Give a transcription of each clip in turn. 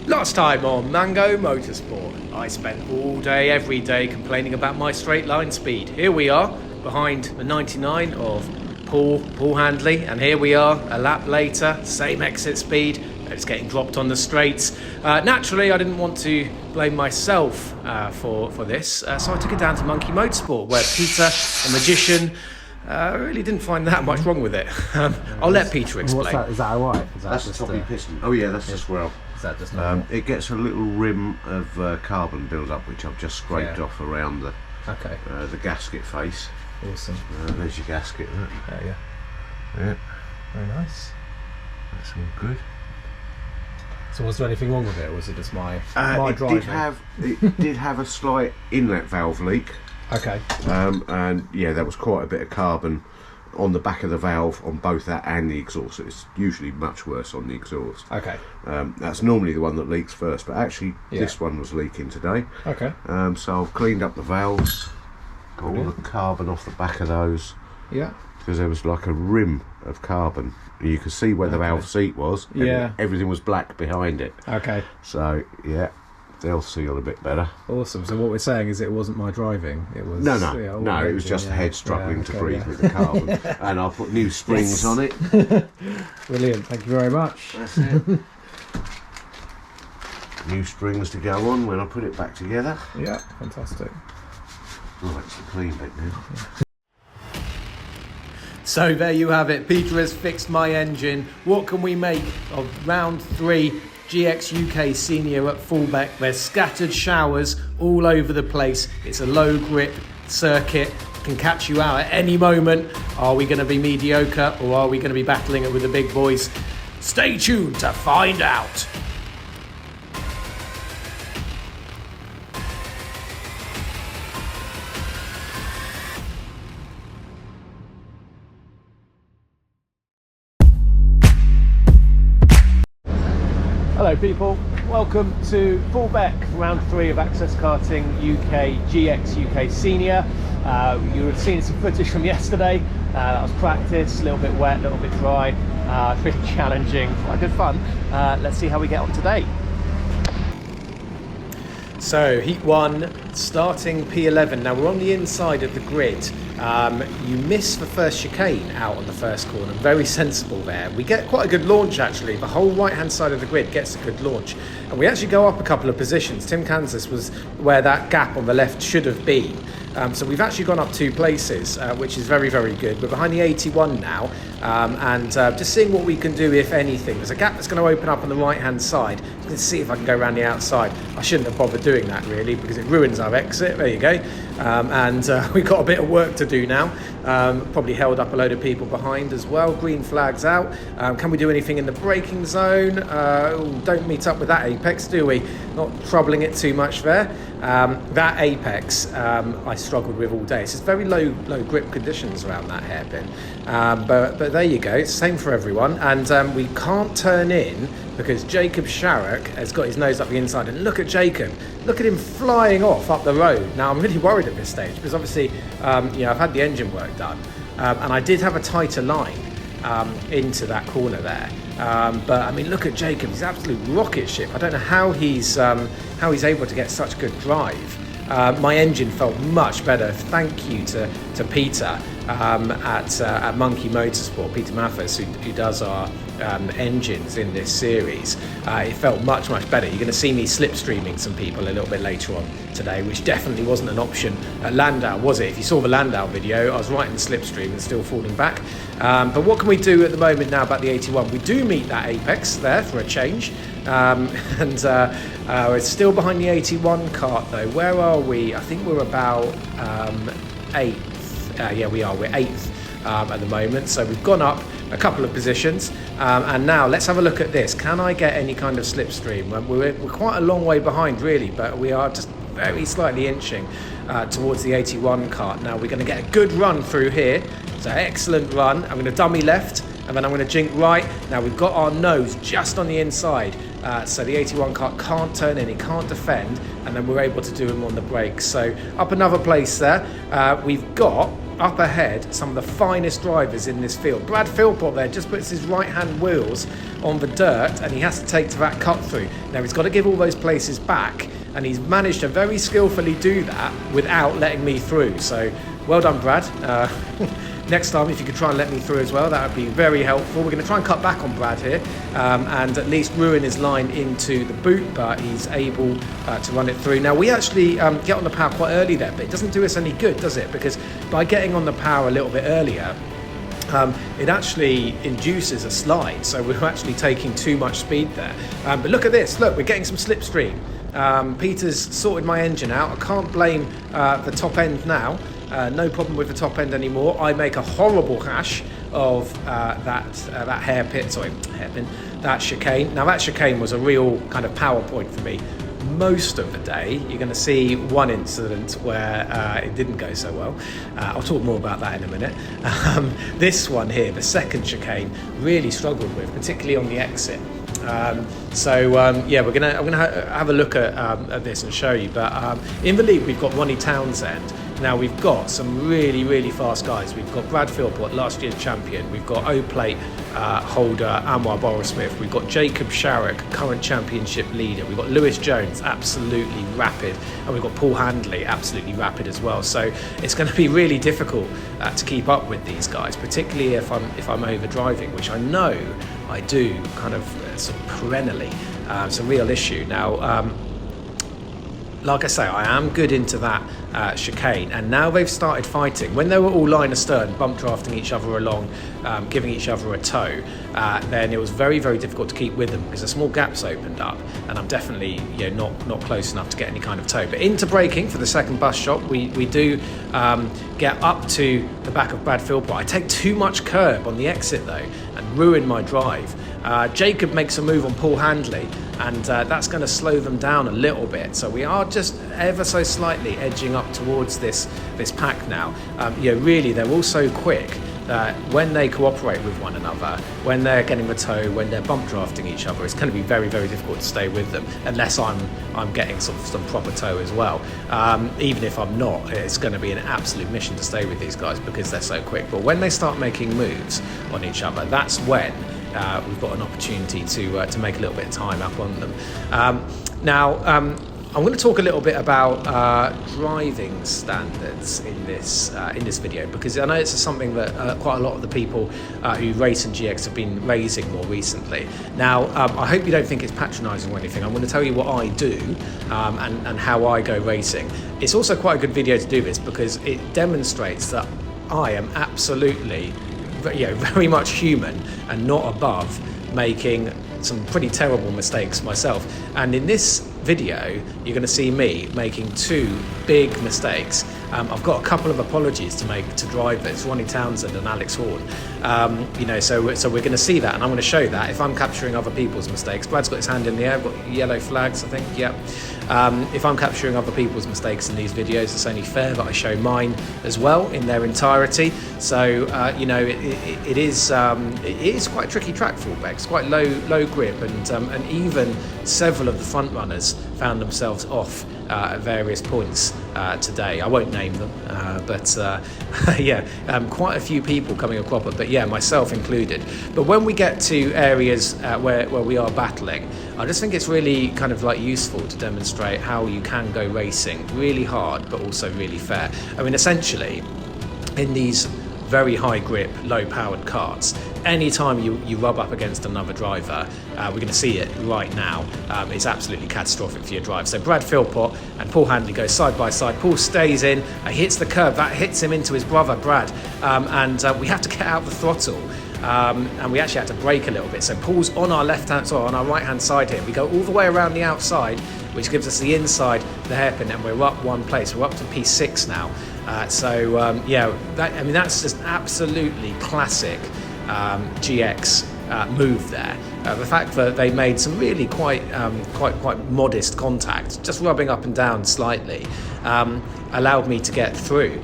Last time on Mango Motorsport, I spent all day, every day complaining about my straight line speed. Here we are, behind the 99 of Paul Handley, and here we are, a lap later, same exit speed, it's getting dropped on the straights. Naturally, I didn't want to blame myself for this, so I took it down to Monkey Motorsport, where Peter, the magician, really didn't find that much wrong with it. I'll let Peter explain. What's that? Is that alright? That's the toppy piston. Oh yeah, that's the swirl. Is that just it gets a little rim of carbon build up, which I've just scraped off around the gasket face. Awesome. There's your gasket. Yeah. Very nice. That's all good. So was there anything wrong with it, or was it just my driving? It did have a slight inlet valve leak. Okay. And yeah, there was quite a bit of carbon on the back of the valve on both that and the exhaust. It's usually much worse on the exhaust. Okay. That's normally the one that leaks first, but actually this one was leaking today. Okay. So I've cleaned up the valves, got all the carbon off the back of those. Yeah. Because there was like a rim of carbon. You could see where the valve seat was. Yeah. Everything was black behind it. Okay. So yeah, they'll seal a bit better. Awesome. So what we're saying is it wasn't my driving. It was no. It was just the head struggling to breathe with the carbon. And I'll put new springs on it. Brilliant. Thank you very much. That's it. New springs to go on when I put it back together. Yeah. Fantastic. Right, it's the clean bit now. So there you have it, Peter has fixed my engine. What can we make of round 3 GX UK Senior at Fulbeck? There's scattered showers all over the place. It's a low grip circuit, can catch you out at any moment. Are we going to be mediocre, or are we going to be battling it with the big boys? Stay tuned to find out. Hello people, welcome to Fulbeck, round 3 of Access Karting UK GX UK Senior. You would have seen some footage from yesterday. That was practice, a little bit wet, a little bit dry, really challenging, quite good fun. Let's see how we get on today. So heat 1, starting P11. Now we're on the inside of the grid. You miss the first chicane out on the first corner, very sensible there. We get quite a good launch actually, the whole right hand side of the grid gets a good launch. And we actually go up a couple of positions. Tim Kansas was where that gap on the left should have been. So we've actually gone up 2 places, which is very, very good. We're behind the 81 now, and just seeing what we can do, if anything. There's a gap that's going to open up on the right-hand side. Let's see if I can go around the outside. I shouldn't have bothered doing that, really, because it ruins our exit. There you go. We've got a bit of work to do now. Probably held up a load of people behind as well. Green flags out. Can we do anything in the braking zone? Don't meet up with that apex, do we? Not troubling it too much there. That apex I struggled with all day. It's just very low grip conditions around that hairpin. But there you go. It's the same for everyone. And we can't turn in because Jacob Sharrock has got his nose up the inside. And look at Jacob. Look at him flying off up the road. Now I'm really worried at this stage because obviously I've had the engine work done, and I did have a tighter line into that corner there. But I mean, look at Jacob. He's an absolute rocket ship. I don't know how he's able to get such good drive. My engine felt much better. Thank you to Peter at Monkey Motorsport, Peter Mathis, who does our engines in this series. It felt much better. You're going to see me slipstreaming some people a little bit later on today, which definitely wasn't an option at Landau, was it? If you saw the Landau video, I was right in the slipstream and still falling back. But what can we do at the moment now about the 81? We do meet that apex there for a change. It's still behind the 81 kart though. Where are we? I think we're about 8th. Yeah, we are. We're 8th at the moment. So we've gone up a couple of positions. And now let's have a look at this. Can I get any kind of slipstream? We're quite a long way behind really, but we are just very slightly inching towards the 81 kart. Now we're going to get a good run through here. So excellent run. I'm going to dummy left and then I'm going to jink right. Now we've got our nose just on the inside. So the 81 kart can't turn in, it can't defend, and then we're able to do them on the brakes. So up another place there. We've got up ahead some of the finest drivers in this field. Brad Philpott there just puts his right-hand wheels on the dirt, and he has to take to that cut through. Now he's got to give all those places back, and he's managed to very skillfully do that without letting me through. So well done, Brad. Next time, if you could try and let me through as well, that would be very helpful. We're going to try and cut back on Brad here and at least ruin his line into the boot, but he's able to run it through. Now, we actually get on the power quite early there, but it doesn't do us any good, does it? Because by getting on the power a little bit earlier, it actually induces a slide, so we're actually taking too much speed there. But look at this, look, we're getting some slipstream. Peter's sorted my engine out. I can't blame the top end now. No problem with the top end anymore. I make a horrible hash of that that chicane. Now that chicane was a real kind of power point for me. Most of the day, you're going to see one incident where it didn't go so well. I'll talk more about that in a minute. This one here, the second chicane, really struggled with, particularly on the exit. Yeah, I'm gonna have a look at this and show you. But in the league, we've got Ronnie Townsend. Now we've got some really, really fast guys. We've got Brad Philpott, last year's champion. We've got O-Plate holder Anwar Borrell-Smith. We've got Jacob Sharrock, current championship leader. We've got Lewis Jones, absolutely rapid, and we've got Paul Handley, absolutely rapid as well. So it's going to be really difficult to keep up with these guys, particularly if I'm over driving, which I know I do kind of sort of perennially. It's a real issue. Now, like I say, I am good into that chicane, and now they've started fighting. When they were all line astern, bump drafting each other along, giving each other a tow, then it was very, very difficult to keep with them because the small gaps opened up, and I'm definitely not close enough to get any kind of tow. But into braking for the second bus stop, we do get up to the back of Brad Philpott. I take too much curb on the exit though and ruin my drive. Jacob makes a move on Paul Handley, and that's going to slow them down a little bit. So we are just ever so slightly edging up towards this pack now. Really, they're all so quick that when they cooperate with one another, when they're getting the tow, when they're bump drafting each other, it's going to be very, very difficult to stay with them unless I'm getting sort of some proper tow as well. Even if I'm not, it's going to be an absolute mission to stay with these guys because they're so quick. But when they start making moves on each other, that's when we've got an opportunity to make a little bit of time up on them. I'm going to talk a little bit about driving standards in this video, because I know it's something that quite a lot of the people who race in GX have been raising more recently. Now, I hope you don't think it's patronising or anything. I'm going to tell you what I do and how I go racing. It's also quite a good video to do this because it demonstrates that I am absolutely very much human and not above making some pretty terrible mistakes myself. And in this video, you're going to see me making two big mistakes. I've got a couple of apologies to make to drivers, Ronnie Townsend and Alex Horn. So we're going to see that, and I'm going to show that if I'm capturing other people's mistakes. Brad's got his hand in the air, I've got yellow flags, I think, yep. If I'm capturing other people's mistakes in these videos, it's only fair that I show mine as well in their entirety. So, it is quite a tricky track, Fulbeck. It's quite low grip, and even several of the front runners found themselves off at various points today. I won't name them, but quite a few people coming across it, but myself included. But when we get to areas where we are battling, I just think it's really kind of like useful to demonstrate how you can go racing really hard but also really fair. I mean, essentially, in these very high grip, low powered karts, anytime you rub up against another driver, we're going to see it right now, it's absolutely catastrophic for your drive. So Brad Philpott and Paul Handley go side by side. Paul stays in, hits the curb, that hits him into his brother Brad, and we have to get out the throttle. And we actually had to brake a little bit. So Paul's on our on our right hand side here. We go all the way around the outside, which gives us the inside, the hairpin, and we're up one place. We're up to P6 now. That's just absolutely classic GX move there. The fact that they made some really quite modest contact, just rubbing up and down slightly, allowed me to get through.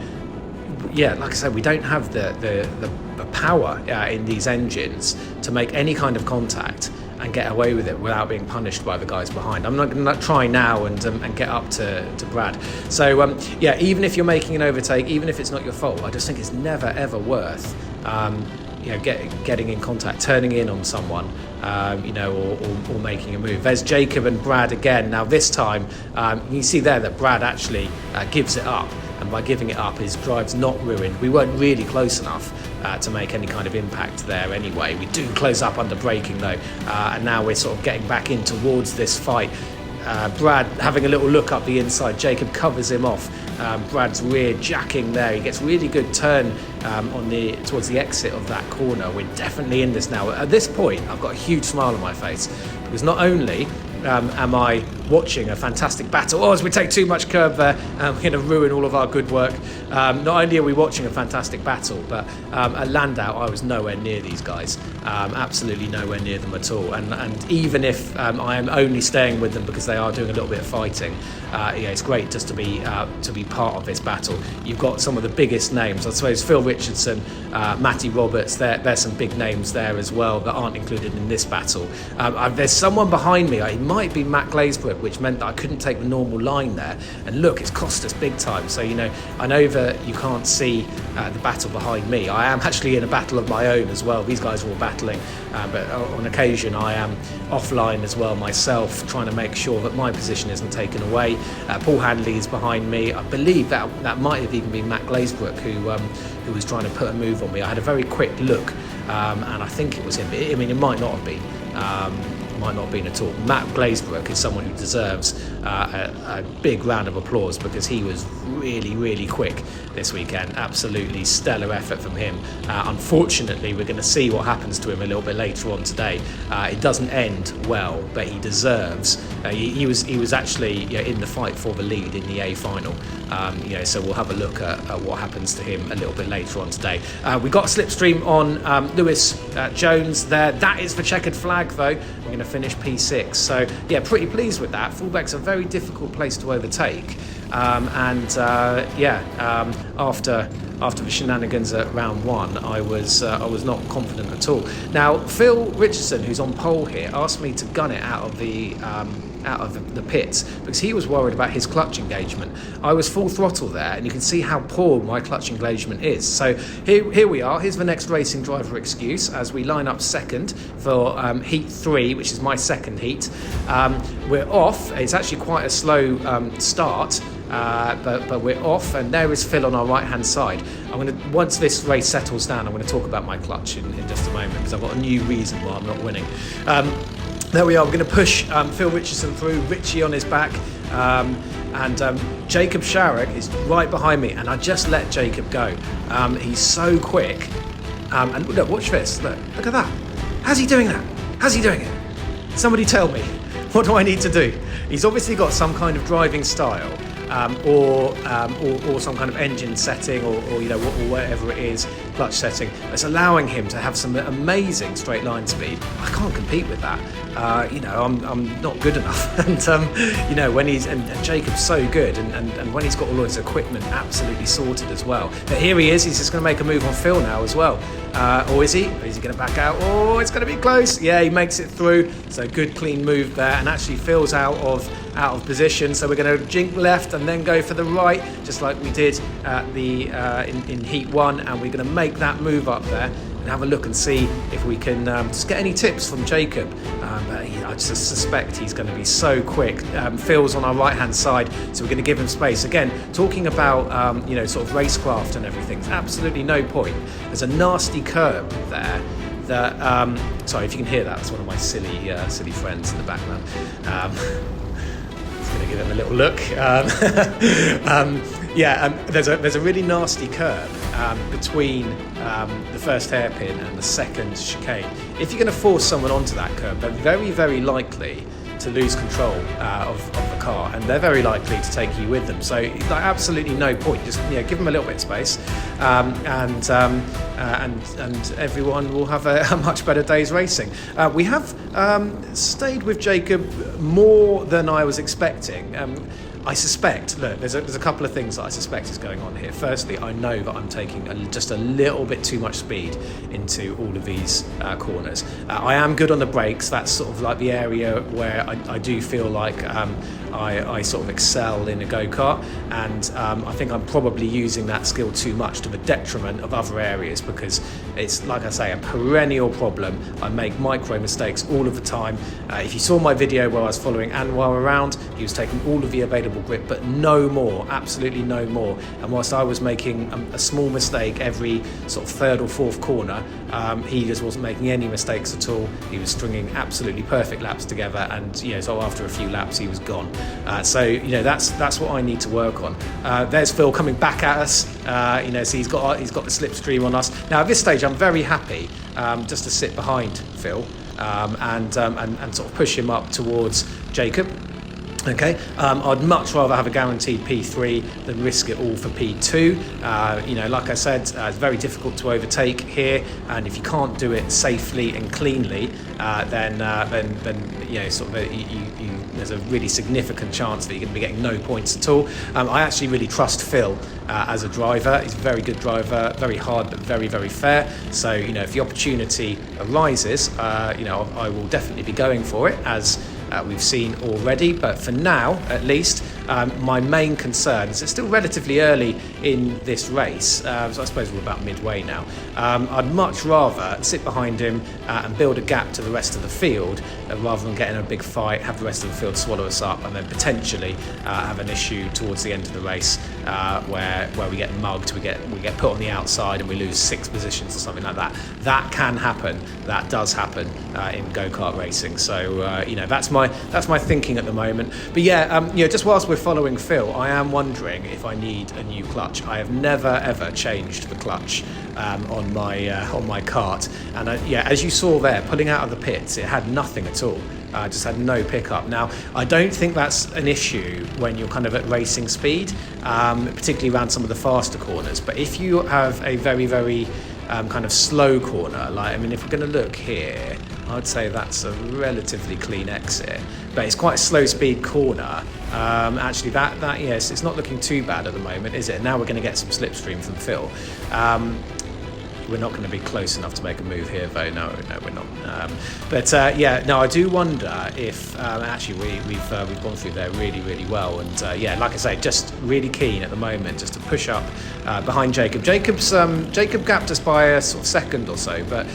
Like I said, we don't have the power in these engines to make any kind of contact and get away with it without being punished by the guys behind. I'm not going to try now and get up to Brad. So yeah, even if you're making an overtake, even if it's not your fault, I just think it's never ever worth getting in contact, turning in on someone, or making a move. There's Jacob and Brad again. Now this time, you see there that Brad actually gives it up, and by giving it up, his drive's not ruined. We weren't really close enough to make any kind of impact there anyway. We do close up under braking though, and now we're sort of getting back in towards this fight. Brad having a little look up the inside, Jacob covers him off. Brad's rear jacking there. He gets really good turn towards the exit of that corner. We're definitely in this now. At this point, I've got a huge smile on my face because not only am I watching a fantastic battle, as we take too much curb there, we're going to ruin all of our good work. Not only are we watching a fantastic battle, but at Landau I was nowhere near these guys, absolutely nowhere near them at all, and even if I am only staying with them because they are doing a little bit of fighting, it's great just to be part of this battle. You've got some of the biggest names, I suppose. Phil Richardson, Matty Roberts, there's some big names there as well that aren't included in this battle. There's someone behind me, it might be Matt Glazebrook, which meant that I couldn't take the normal line there, and look, it's cost us big time. So I know that you can't see the battle behind me. I am actually in a battle of my own as well. These guys are all battling, but on occasion I am offline as well myself, trying to make sure that my position isn't taken away. Paul Handley is behind me. I believe that might have even been Matt Glazebrook who was trying to put a move on me. I had a very quick look, and I think it was him. I mean, it might not have been. Might not have been at all. Matt Glazebrook is someone who deserves a big round of applause because he was really, really quick this weekend. Absolutely stellar effort from him. Unfortunately, we're going to see what happens to him a little bit later on today. It doesn't end well, but he deserves. He was actually in the fight for the lead in the A final. So we'll have a look at what happens to him a little bit later on today. We got a slipstream on Lewis Jones there. That is the checkered flag though. We're going to finish P6. So yeah, pretty pleased with that. Fulbeck's a very difficult place to overtake. After the shenanigans at round one, I was not confident at all. Now, Phil Richardson, who's on pole here, asked me to gun it out of the pits because he was worried about his clutch engagement. I was full throttle there, and you can see how poor my clutch engagement is. So here we are. Here's the next racing driver excuse as we line up second for heat 3, which is my second heat. We're off. It's actually quite a slow start. But we're off, and there is Phil on our right hand side. Once this race settles down, I'm going to talk about my clutch in just a moment because I've got a new reason why I'm not winning. There we are. We're going to push Phil Richardson through, Richie on his back, and Jacob Sharrock is right behind me, and I just let Jacob go. He's so quick, and look, watch this. Look at that. How's he doing that? How's he doing it? Somebody tell me. What do I need to do? He's obviously got some kind of driving style. Or some kind of engine setting, or whatever it is, clutch setting, that's allowing him to have some amazing straight line speed. I can't compete with that. I'm not good enough. And when and Jacob's so good, and when he's got all his equipment absolutely sorted as well. But here he is. He's just going to make a move on Phil now as well. Or is he? Or is he going to back out? Oh, it's going to be close. Yeah, he makes it through. So good, clean move there, and actually Phil's out of position. So we're going to jink left and then go for the right, just like we did at in heat 1, and we're going to make that move up there and have a look and see if we can just get any tips from Jacob. I just suspect he's going to be so quick. Phil's on our right hand side, so we're going to give him space. Again, talking about sort of racecraft and everything, there's absolutely no point. There's a nasty curb there that sorry if you can hear that, it's one of my silly friends in the background. Going to give him a little look. There's a really nasty curb between the first hairpin and the second chicane. If you're going to force someone onto that curb, they're very, very likely to lose control of the car, and they're very likely to take you with them. So absolutely no point. Just give them a little bit of space, and everyone will have a much better day's racing. We have stayed with Jacob more than I was expecting. I suspect, look, there's a couple of things that I suspect is going on here. Firstly, I know that I'm taking just a little bit too much speed into all of these corners. I am good on the brakes. That's sort of like the area where I do feel like I sort of excel in a go-kart, and I think I'm probably using that skill too much to the detriment of other areas, because it's, like I say, a perennial problem. I make micro mistakes all of the time. If you saw my video where I was following Anwar around, he was taking all of the available grip, but no more, absolutely no more. And whilst I was making a small mistake every sort of third or fourth corner, he just wasn't making any mistakes at all. He was stringing absolutely perfect laps together, and so after a few laps he was gone. So that's what I need to work on. There's Phil coming back at us. So he's got the slipstream on us. Now at this stage I'm very happy just to sit behind Phil and sort of push him up towards Jacob. Okay, I'd much rather have a guaranteed P3 than risk it all for P2. Like I said, it's very difficult to overtake here, and if you can't do it safely and cleanly, then there's a really significant chance that you're going to be getting no points at all. I actually really trust Phil as a driver. He's a very good driver, very hard but very, very fair. So if the opportunity arises, I will definitely be going for it, as we've seen already. But for now, at least, my main concern is it's still relatively early in this race, so I suppose we're about midway now. I'd much rather sit behind him and build a gap to the rest of the field rather than get in a big fight, have the rest of the field swallow us up, and then potentially have an issue towards the end of the race where we get mugged, we get put on the outside and we lose 6 positions or something like that. That can happen. That does happen in go-kart racing. So that's my thinking at the moment. But just whilst we're following Phil, I am wondering if I need a new clutch. I have never ever changed the clutch on my kart, and as you saw there, pulling out of the pits, it had nothing at all. Just had no pickup. Now, I don't think that's an issue when you're kind of at racing speed, particularly around some of the faster corners. But if you have a very, very kind of slow corner, if we're going to look here, I'd say that's a relatively clean exit, but it's quite a slow speed corner. Actually, yes, it's not looking too bad at the moment, is it? Now we're going to get some slipstream from Phil. We're not going to be close enough to make a move here, though. No, we're not. I do wonder if actually we've gone through there really, really well. And like I say, just really keen at the moment just to push up behind Jacob. Jacob gapped us by a sort of second or so, but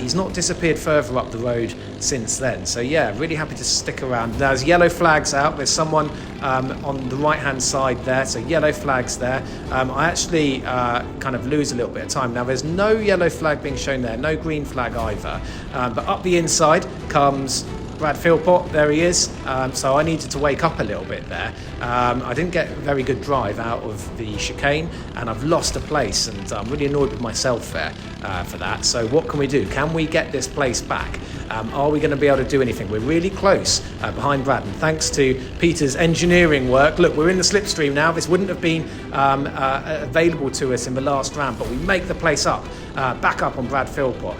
he's not disappeared further up the road since then. So really happy to stick around. Now, there's yellow flags out. There's someone on the right hand side there, so yellow flags there. I actually kind of lose a little bit of time. Now, there's no yellow flag being shown there, no green flag either, but up the inside comes Brad Philpott. There he is. So I needed to wake up a little bit there. I didn't get a very good drive out of the chicane, and I've lost a place, and I'm really annoyed with myself there for that. So what can we do? Can we get this place back? Are we going to be able to do anything? We're really close behind Brad, and thanks to Peter's engineering work, look, we're in the slipstream now. This wouldn't have been available to us in the last round, but we make the place up, back up on Brad Philpott.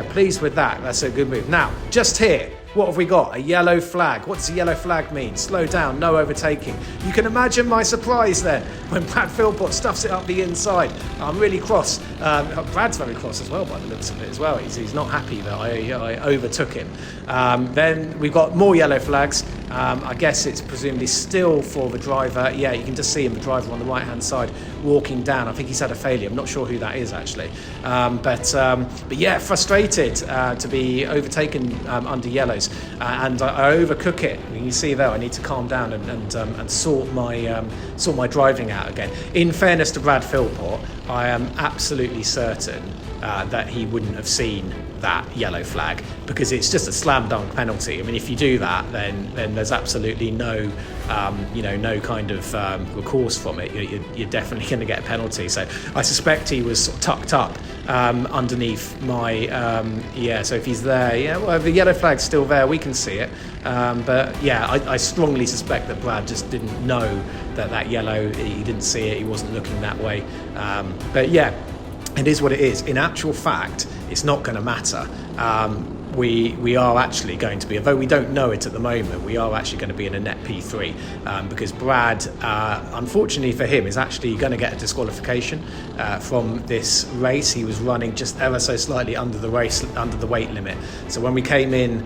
Pleased with that. That's a good move. Now, just here, what have we got? A yellow flag. What does a yellow flag mean? Slow down, no overtaking. You can imagine my surprise then when Brad Philpott stuffs it up the inside. I'm really cross. Brad's very cross as well by the looks of it as well. He's not happy that I overtook him. Then we've got more yellow flags. I guess it's presumably still for the driver. Yeah, you can just see him, the driver on the right-hand side, walking down. I think he's had a failure. I'm not sure who that is actually. Frustrated to be overtaken under yellows, and I overcook it. You can see there, I need to calm down and sort my driving out again. In fairness to Brad Philpott, I am absolutely certain that he wouldn't have seen that yellow flag, because it's just a slam dunk penalty. I mean, if you do that, then there's absolutely no kind of recourse from it. You're definitely going to get a penalty. So I suspect he was sort of tucked up underneath my so if he's there, the yellow flag's still there, we can see it, I strongly suspect that Brad just didn't know that yellow, he didn't see it, he wasn't looking that way, it is what it is. In actual fact, it's not going to matter. we are actually going to be, although we don't know it at the moment, we are actually going to be in a net P3 because Brad, unfortunately for him, is actually going to get a disqualification from this race. He was running just ever so slightly under the weight limit. So when we came in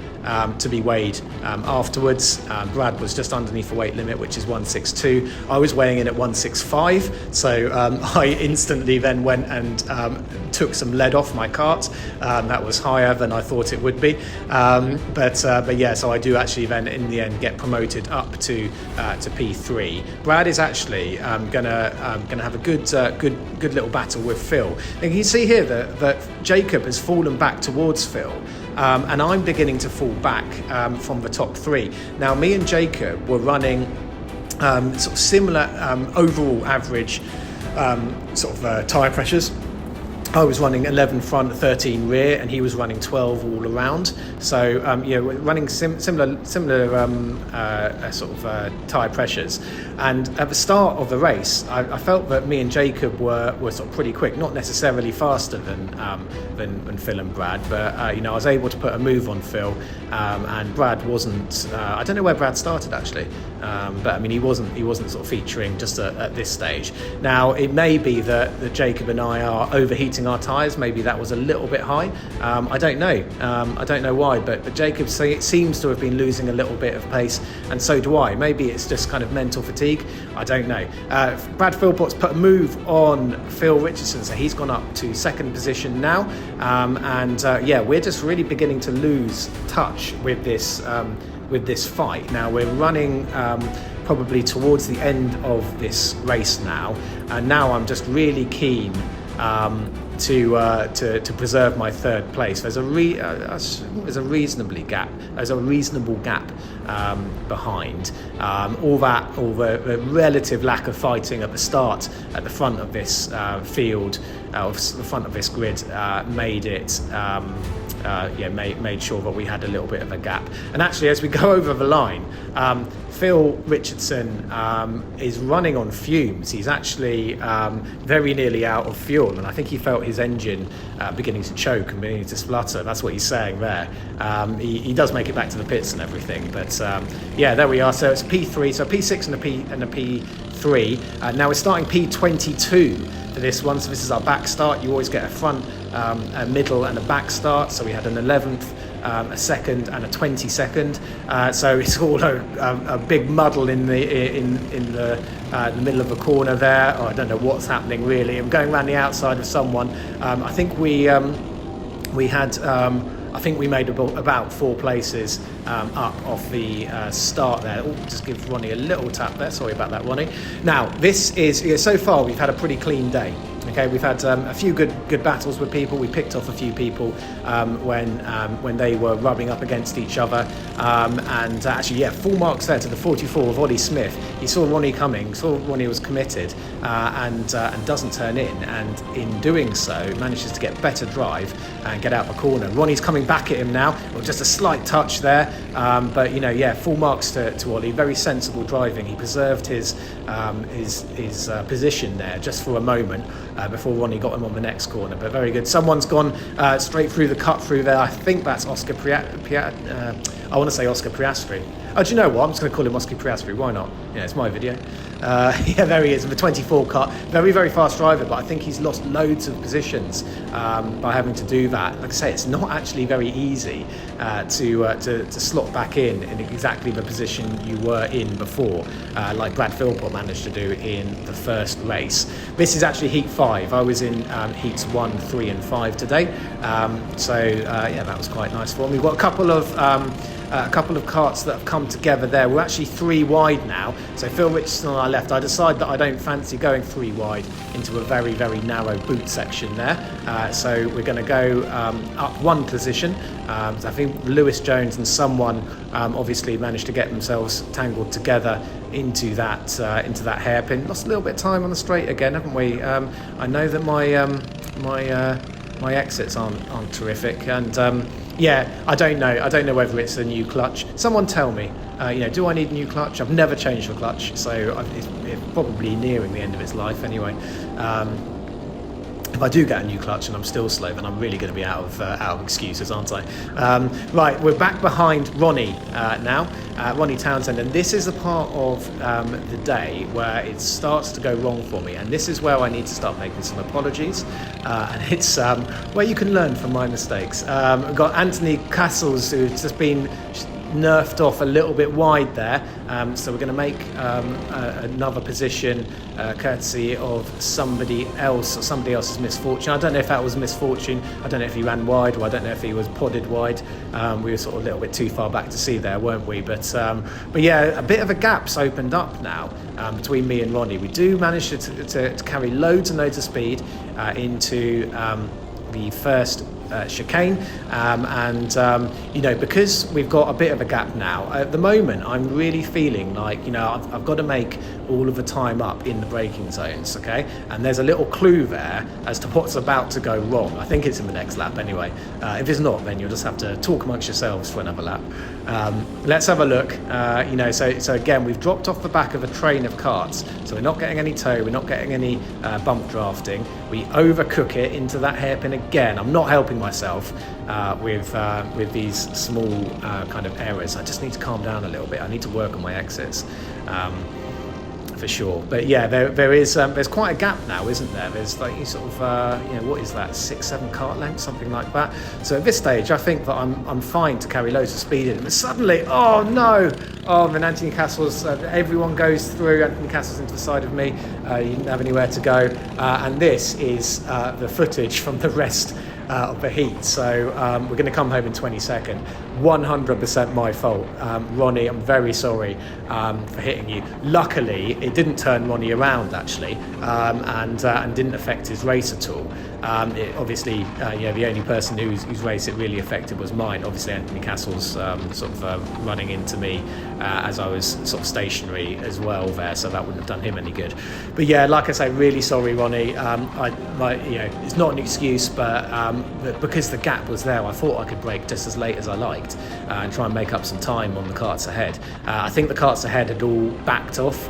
to be weighed afterwards, Brad was just underneath the weight limit, which is 162. I was weighing in at 165, so I instantly then went and took some lead off my kart. That was higher than I thought it would be, but yeah, so I do actually then in the end get promoted up to P3. Brad is actually gonna have a good little battle with Phil. And you can see here that Jacob has fallen back towards Phil, and I'm beginning to fall back from the top three. Now, me and Jacob were running sort of similar overall average tyre pressures. I was running 11 front, 13 rear, and he was running 12 all around. So we're running similar tyre pressures. And at the start of the race, I felt that me and Jacob were sort of pretty quick, not necessarily faster than Phil and Brad, but I was able to put a move on Phil, and Brad wasn't. I don't know where Brad started actually, but I mean he wasn't sort of featuring just at this stage. Now it may be that Jacob and I are overheating our tyres. Maybe that was a little bit high. I don't know. I don't know why, but Jacob seems to have been losing a little bit of pace, and so do I. Maybe it's just kind of mental fatigue. I don't know. Brad Philpott's put a move on Phil Richardson, so he's gone up to second position now, and we're just really beginning to lose touch with this fight. Now we're running probably towards the end of this race now, and now I'm just really keen to preserve my third place. There's a reasonable gap behind. All the relative lack of fighting at the start, at the front of this field, the front of this grid, made it. Made sure that we had a little bit of a gap. And actually, as we go over the line, Phil Richardson is running on fumes. He's actually very nearly out of fuel, and I think he felt his engine beginning to choke and beginning to splutter. That's what he's saying there. He does make it back to the pits and everything, but there we are. So it's P3, so P6 and a P3. Now we're starting P22 for this one. So this is our back start. You always get a front, a middle, and a back start. So we had an 11th, a second, and a 22nd. So it's all a big muddle in the middle of the corner there. I don't know what's happening really. I'm going around the outside of someone. I think we had. I think we made about 4 places up off the start there. Just give Ronnie a little tap there. Sorry about that, Ronnie. Now, this is so far we've had a pretty clean day. Okay, we've had a few good battles with people. We picked off a few people when they were rubbing up against each other. Full marks there to the 44 of Ollie Smith. He saw Ronnie coming, saw Ronnie was committed, and doesn't turn in. And in doing so, manages to get better drive and get out the corner. Ronnie's coming back at him now. Well, just a slight touch there, full marks to Ollie. Very sensible driving. He preserved his position there just for a moment. Before Ronnie got him on the next corner, but very good. Someone's gone straight through the cut through there. I think that's Oscar I want to say Oscar Piastri. Oh, do you know what? I'm just going to call him Oscar Piastri. Why not? Yeah, it's my video. There he is, the 24 cut. Very, very fast driver, but I think he's lost loads of positions by having to do that. Like I say, it's not actually very easy to slot back in exactly the position you were in before, like Brad Philpott managed to do in the first race. This is actually Heat 5. I was in Heats 1, 3 and 5 today. That was quite nice for me. We've got a couple of karts that have come together there. We're actually 3 wide now. So Phil Richardson on our left. I decided that I don't fancy going 3 wide into a very, very narrow boot section there. So we're going to go up 1 position. I think Lewis Jones and someone obviously managed to get themselves tangled together into that hairpin. Lost a little bit of time on the straight again, haven't we? I know that my exits aren't terrific, and I don't know whether it's a new clutch. Someone tell me, do I need a new clutch? I've never changed the clutch, so it's probably nearing the end of its life anyway. if I do get a new clutch and I'm still slow, then I'm really going to be out of excuses, aren't I? Right, we're back behind Ronnie now, Ronnie Townsend, and this is the part of the day where it starts to go wrong for me, and this is where I need to start making some apologies, and it's where you can learn from my mistakes. We've got Anthony Castles, who's just been nerfed off a little bit wide there, so we're going to make another position courtesy of somebody else or somebody else's misfortune. I don't know if that was misfortune, I don't know if he ran wide, or I don't know if he was podded wide. We were sort of a little bit too far back to see there, weren't we? But yeah, a bit of a gap's opened up now between me and Ronnie. We do manage to carry loads and loads of speed into the first chicane, and you know, because we've got a bit of a gap now at the moment, I'm really feeling like, you know, I've got to make all of the time up in the braking zones, okay? And there's a little clue there as to what's about to go wrong. I think it's in the next lap anyway. If it's not, then you'll just have to talk amongst yourselves for another lap. Let's have a look. You know, so again, we've dropped off the back of a train of karts, so we're not getting any tow, we're not getting any bump drafting. We overcook it into that hairpin again. I'm not helping myself with these small kind of errors. I just need to calm down a little bit. I need to work on my exits. For sure, but yeah, there's quite a gap now, isn't there? There's like you sort of you know, what is that, 6-7 kart lengths, something like that. So at this stage, I think that I'm fine to carry loads of speed in. But suddenly, oh no! Oh, then Anthony Castles, everyone goes through. Anthony Castles into the side of me. He didn't have anywhere to go, and this is the footage from the rest of the heat. So we're going to come home in 22nd. 100% my fault. Ronnie, I'm very sorry for hitting you. Luckily, it didn't turn Ronnie around actually, and didn't affect his race at all. Obviously, yeah, the only person whose race it really affected was mine. Obviously, Anthony Castles sort of running into me as I was sort of stationary as well there, so that wouldn't have done him any good. But yeah, like I say, really sorry, Ronnie. You know, it's not an excuse, but because the gap was there, I thought I could brake just as late as I liked and try and make up some time on the karts ahead. I think the karts ahead had all backed off.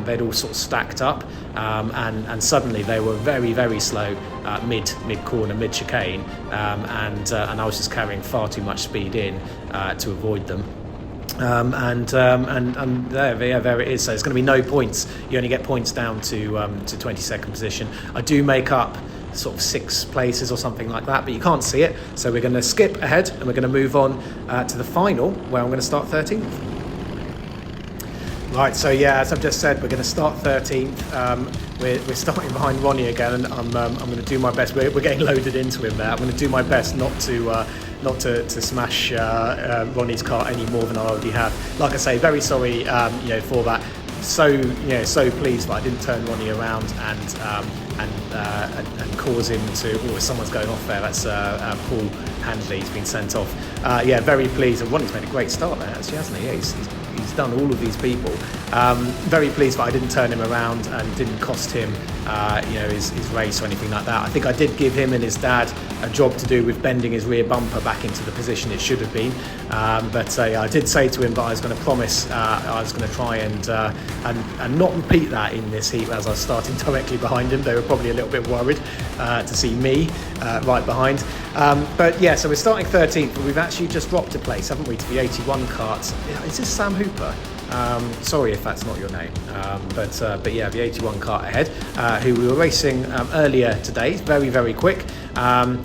They'd all sort of stacked up, and suddenly they were very, very slow mid corner, mid chicane, and I was just carrying far too much speed in to avoid them. And there it is. So it's going to be no points. You only get points down to 22nd position. I do make up sort of 6 places or something like that, but you can't see it. So we're going to skip ahead and we're going to move on to the final, where I'm going to start 13th. Right, so yeah, as I've just said, we're going to start 13th. We're starting behind Ronnie again, and I'm going to do my best. We're getting loaded into him there. I'm going to do my best not to smash Ronnie's car any more than I already have. Like I say, very sorry, you know, for that. So pleased that I didn't turn Ronnie around and cause him to. Oh, someone's going off there. That's Paul Handley. He's been sent off. Yeah, very pleased. And Ronnie's made a great start there, actually, hasn't he? Yeah, he's done all of these people. Very pleased that I didn't turn him around and didn't cost him, you know, his race or anything like that. I think I did give him and his dad a job to do with bending his rear bumper back into the position it should have been. But I did say to him that I was going to promise I was going to try and not repeat that in this heat as I was starting directly behind him. They were probably a little bit worried to see me right behind. But yeah, so we're starting 13th, but we've actually just dropped a place, haven't we, to the 81 karts. Is this Sam Hooper? Sorry if that's not your name, but yeah, the 81 kart ahead, who we were racing earlier today, very, very quick, and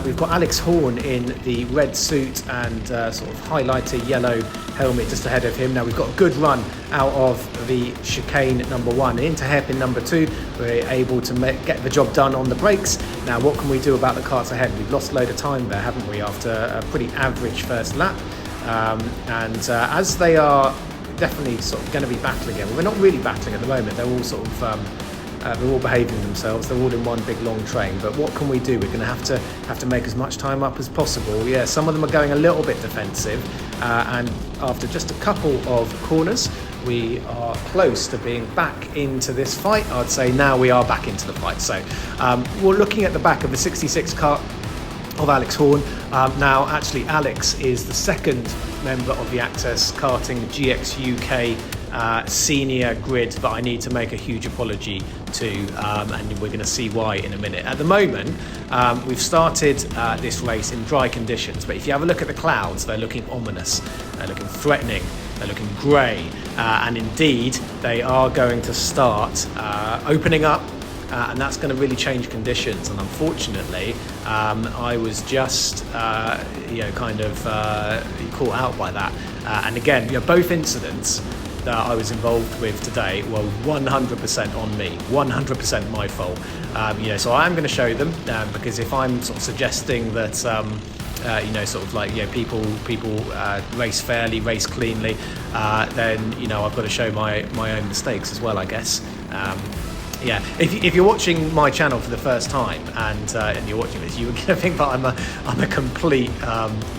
we've got Alex Horn in the red suit and sort of highlighter yellow helmet just ahead of him. Now we've got a good run out of the chicane number 1 into hairpin number 2. We're able to get the job done on the brakes. Now what can we do about the karts ahead? We've lost a load of time there, haven't we, after a pretty average first lap, and as they are definitely sort of going to be battling again. Well, they're not really battling at the moment. They're all sort of they're all behaving themselves. They're all in one big long train. But what can we do? We're going to have to make as much time up as possible. Yeah, some of them are going a little bit defensive, and after just a couple of corners, we are close to being back into this fight. I'd say now we are back into the fight. So we're looking at the back of the 66 kart of Alex Horn. Now, actually, Alex is the second member of the Access Karting GX UK senior grid that I need to make a huge apology to, and we're going to see why in a minute. At the moment, we've started this race in dry conditions, but if you have a look at the clouds, they're looking ominous, they're looking threatening, they're looking grey, and indeed they are going to start opening up. And that's going to really change conditions. And unfortunately, I was just, kind of caught out by that. And again, both incidents that I was involved with today were 100% on me, 100% my fault. So I am going to show them because if I'm sort of suggesting that, people race fairly, race cleanly, then I've got to show my own mistakes as well, I guess. If you're watching my channel for the first time and you're watching this, you're going to think that I'm a complete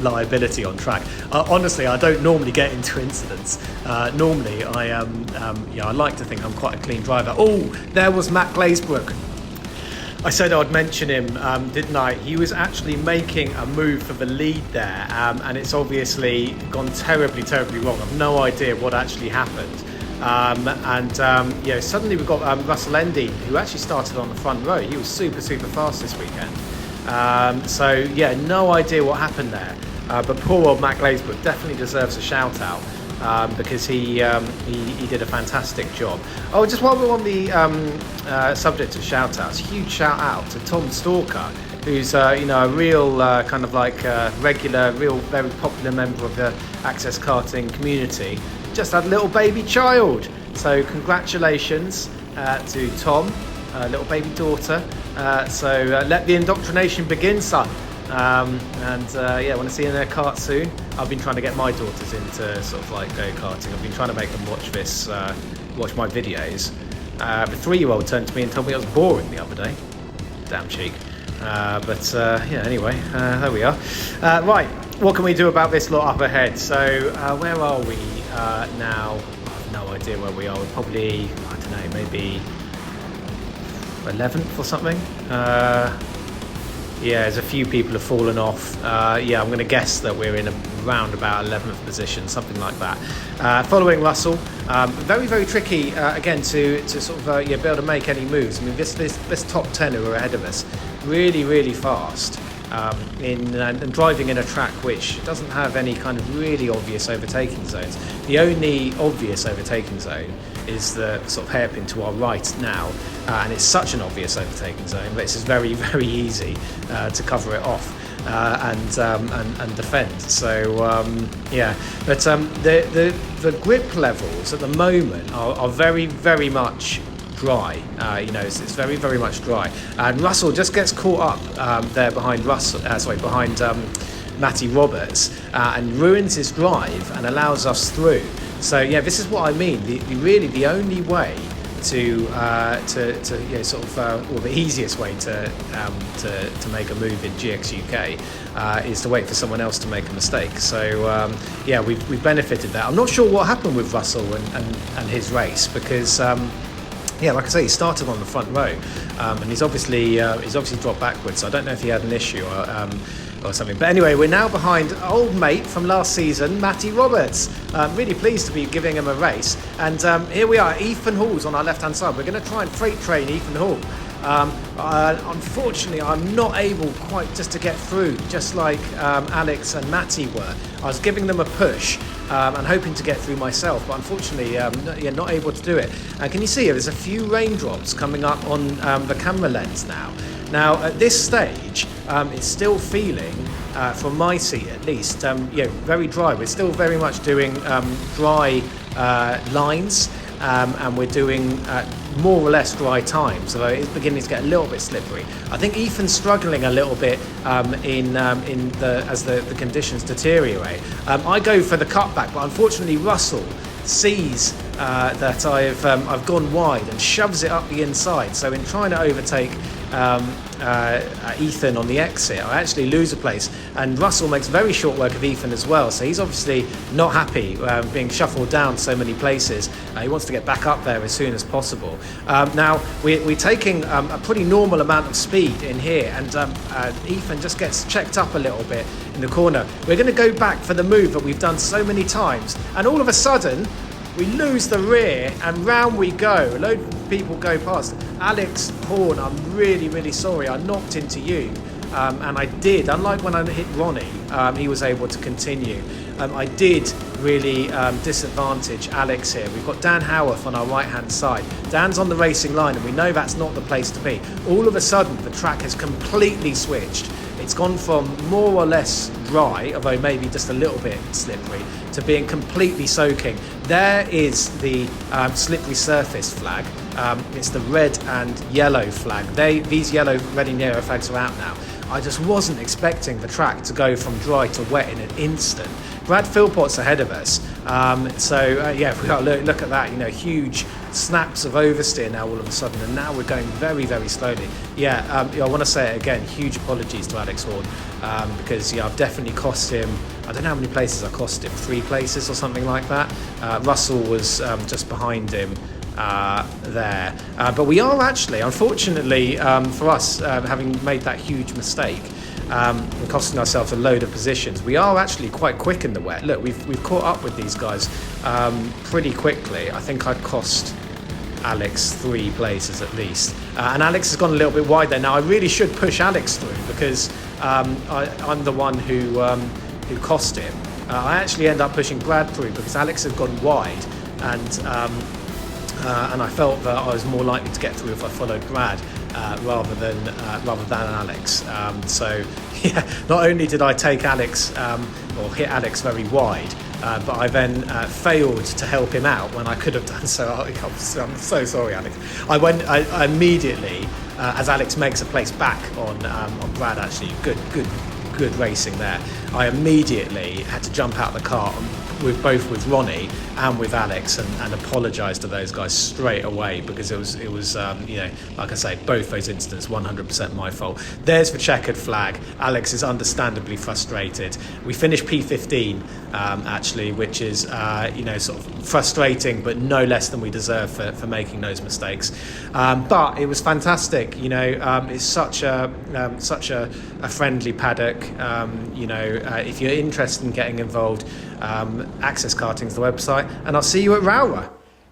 liability on track. Honestly, I don't normally get into incidents. Normally, I like to think I'm quite a clean driver. Oh, there was Matt Glazebrook. I said I'd mention him, didn't I? He was actually making a move for the lead there, and it's obviously gone terribly, terribly wrong. I've no idea what actually happened. Suddenly we've got Russell Endy, who actually started on the front row. He was super, super fast this weekend. No idea what happened there. But poor old Matt Glazebrook definitely deserves a shout out because he did a fantastic job. Oh, just while we're on the subject of shout outs, huge shout out to Tom Stalker, who's a real regular, real very popular member of the Access Karting community. Just had a little baby child, so congratulations to Tom, little baby daughter. Let the indoctrination begin, son. I want to see you in their kart soon. I've been trying to get my daughters into sort of like go-karting. I've been trying to make them watch my videos. The 3-year-old turned to me and told me I was boring the other day. Damn cheek. Anyway, there we are. Right, what can we do about this lot up ahead? So where are we now? I have no idea where we are. We're probably, I don't know, maybe 11th or something. There's a few people have fallen off. I'm going to guess that we're in around about 11th position, something like that. Following Russell, very, very tricky again to sort of be able to make any moves. I mean, this top 10 who are ahead of us, really, really fast. And driving in a track which doesn't have any kind of really obvious overtaking zones. The only obvious overtaking zone is the sort of hairpin to our right now, and it's such an obvious overtaking zone, but it's just very, very easy to cover it off and defend. So but the grip levels at the moment are very, very much dry. It's very, very much dry, and Russell just gets caught up there behind Matty Roberts and ruins his drive and allows us through. So this is what I mean. The only way to the easiest way to make a move in GX UK is to wait for someone else to make a mistake. So we've benefited that. I'm not sure what happened with Russell and his race because. Like I say, he started on the front row, and he's obviously dropped backwards. So I don't know if he had an issue or something. But anyway, we're now behind old mate from last season, Matty Roberts. Really pleased to be giving him a race. And here we are, Ethan Hall's on our left-hand side. We're going to try and freight train Ethan Hall. Unfortunately, I'm not able quite just to get through, just like Alex and Matty were. I was giving them a push and hoping to get through myself, but unfortunately, not able to do it. Can you see there's a few raindrops coming up on the camera lens now? Now, at this stage, it's still feeling, from my seat at least, very dry. We're still very much doing dry lines. And we're doing more or less dry times, although it's beginning to get a little bit slippery. I think Ethan's struggling a little bit as the conditions deteriorate. I go for the cutback, but unfortunately Russell sees that I've gone wide and shoves it up the inside. So in trying to overtake Ethan on the exit, I actually lose a place, and Russell makes very short work of Ethan as well, so he's obviously not happy being shuffled down so many places. He wants to get back up there as soon as possible. Now we're taking a pretty normal amount of speed in here, and Ethan just gets checked up a little bit in the corner. We're going to go back for the move that we've done so many times, and all of a sudden We lose the rear and round we go. A load of people go past. Alex Horn, I'm really, really sorry. I knocked into you. And I did, unlike when I hit Ronnie, he was able to continue. I did really disadvantage Alex here. We've got Dan Howarth on our right-hand side. Dan's on the racing line, and we know that's not the place to be. All of a sudden, the track has completely switched. It's gone from more or less dry, although maybe just a little bit slippery, to being completely soaking. There is the slippery surface flag. It's the red and yellow flag. These red and yellow flags are out now. I just wasn't expecting the track to go from dry to wet in an instant. Brad Philpott's ahead of us. Yeah, we got look at that. Huge snaps of oversteer now all of a sudden, and now we're going very, very slowly. Yeah, I want to say it again. Huge apologies to Alex Horn because I've definitely cost him. I don't know how many places I cost him. 3 places or something like that. Russell was just behind him. There, but we are actually, unfortunately for us, having made that huge mistake and costing ourselves a load of positions, we are actually quite quick in the wet. Look, we've caught up with these guys pretty quickly. I think I'd cost Alex 3 places at least, and Alex has gone a little bit wide there. Now I really should push Alex through because I'm the one who cost him. I actually end up pushing Brad through because Alex had gone wide, and I felt that I was more likely to get through if I followed Brad rather than Alex. So yeah, not only did I take Alex or hit Alex very wide, but I then failed to help him out when I could have done so. I'm so sorry, Alex. I immediately, as Alex makes a place back on Brad, actually, good racing there. I immediately had to jump out of the car with Ronnie and with Alex and apologise to those guys straight away because it was like I say, both those incidents 100% my fault. There's the checkered flag. Alex is understandably frustrated. We finished P15 actually, which is sort of frustrating, but no less than we deserve for making those mistakes. But it was fantastic. It's such a friendly paddock. If you're interested in getting involved, Access Karting's the website, and I'll see you at Rowra.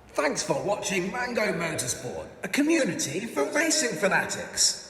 Thanks for watching Mango Motorsport, a community for racing fanatics.